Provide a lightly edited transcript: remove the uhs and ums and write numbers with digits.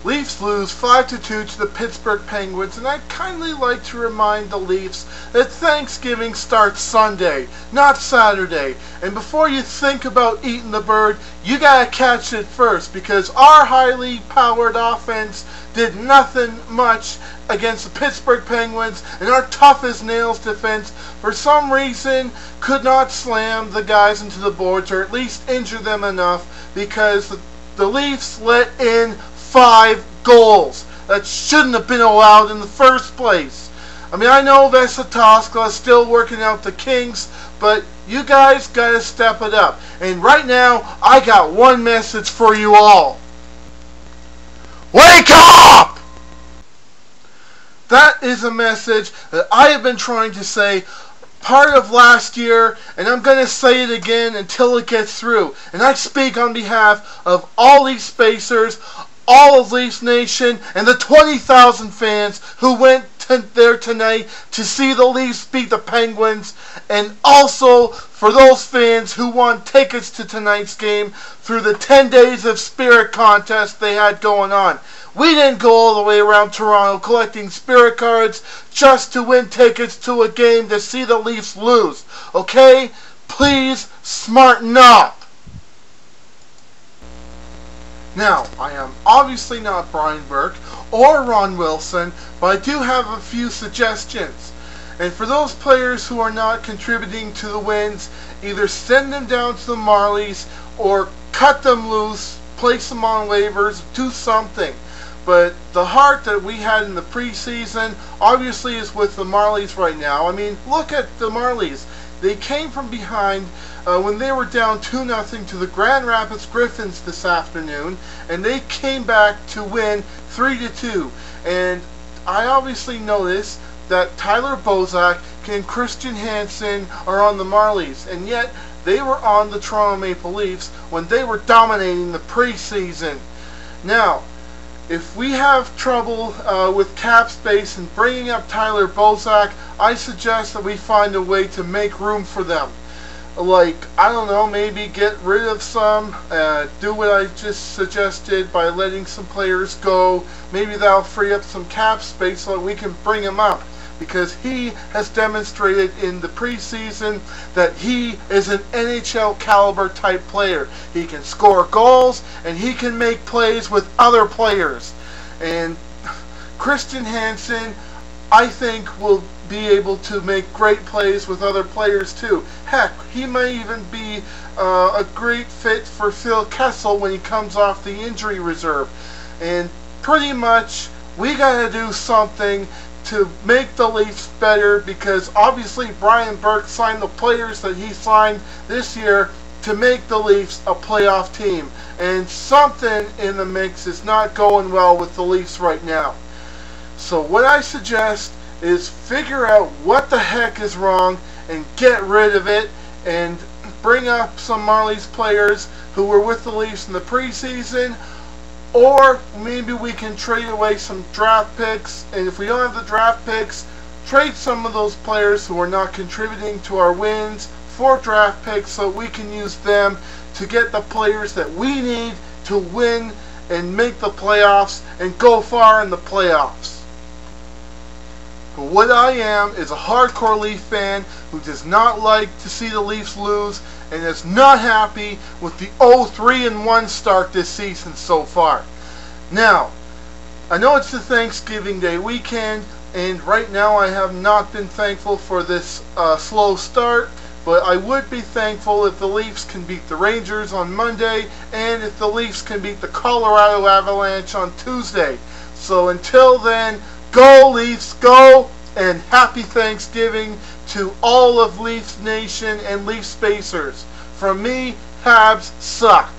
Leafs lose 5-2 to the Pittsburgh Penguins, and I'd kindly like to remind the Leafs that Thanksgiving starts Sunday, not Saturday. And before you think about eating the bird, you gotta catch it first, because our highly powered offense did nothing much against the Pittsburgh Penguins, and our tough as nails defense for some reason could not slam the guys into the boards, or at least injure them enough, because the Leafs let in 5 goals that shouldn't have been allowed in the first place. I mean, I know Vesatoska is still working out the kinks, but you guys gotta step it up. And right now, I got one message for you all. Wake up! That is a message that I have been trying to say part of last year, and I'm going to say it again until it gets through. And I speak on behalf of all Leafs Spacers, all of Leafs Nation, and the 20,000 fans who went there tonight to see the Leafs beat the Penguins, and also for those fans who won tickets to tonight's game through the 10 Days of Spirit contest they had going on. We didn't go all the way around Toronto collecting spirit cards just to win tickets to a game to see the Leafs lose. Okay? Please smarten up. Now, I am obviously not Brian Burke or Ron Wilson, but I do have a few suggestions. And for those players who are not contributing to the wins, either send them down to the Marlies or cut them loose, place them on waivers, do something. But the heart that we had in the preseason obviously is with the Marlies right now. I mean, look at the Marlies. They came from behind when they were down 2-0 to the Grand Rapids Griffins this afternoon, and they came back to win 3-2. And I obviously noticed that Tyler Bozak and Christian Hansen are on the Marlies, and yet they were on the Toronto Maple Leafs when they were dominating the preseason. Now, if we have trouble with cap space and bringing up Tyler Bozak, I suggest that we find a way to make room for them. Like, I don't know, maybe get rid of some, do what I just suggested by letting some players go. Maybe that'll free up some cap space so that we can bring him up. Because he has demonstrated in the preseason that he is an NHL caliber type player. He can score goals and he can make plays with other players. And Christian Hansen, I think, will be able to make great plays with other players too. Heck, he may even be a great fit for Phil Kessel when he comes off the injury reserve. And pretty much we gotta do something to make the Leafs better, because obviously Brian Burke signed the players that he signed this year to make the Leafs a playoff team. And something in the mix is not going well with the Leafs right now. So what I suggest is figure out what the heck is wrong and get rid of it, and bring up some Marlies players who were with the Leafs in the preseason. Or maybe we can trade away some draft picks, and if we don't have the draft picks, trade some of those players who are not contributing to our wins for draft picks so we can use them to get the players that we need to win and make the playoffs and go far in the playoffs. But what I am is a hardcore Leaf fan who does not like to see the Leafs lose and is not happy with the 0-3-1 start this season so far. Now, I know it's the Thanksgiving Day weekend, and right now I have not been thankful for this slow start, but I would be thankful if the Leafs can beat the Rangers on Monday, and if the Leafs can beat the Colorado Avalanche on Tuesday. So until then, go Leafs, go, and happy Thanksgiving to all of Leafs Nation and Leafs Spacers. From me, Habs suck.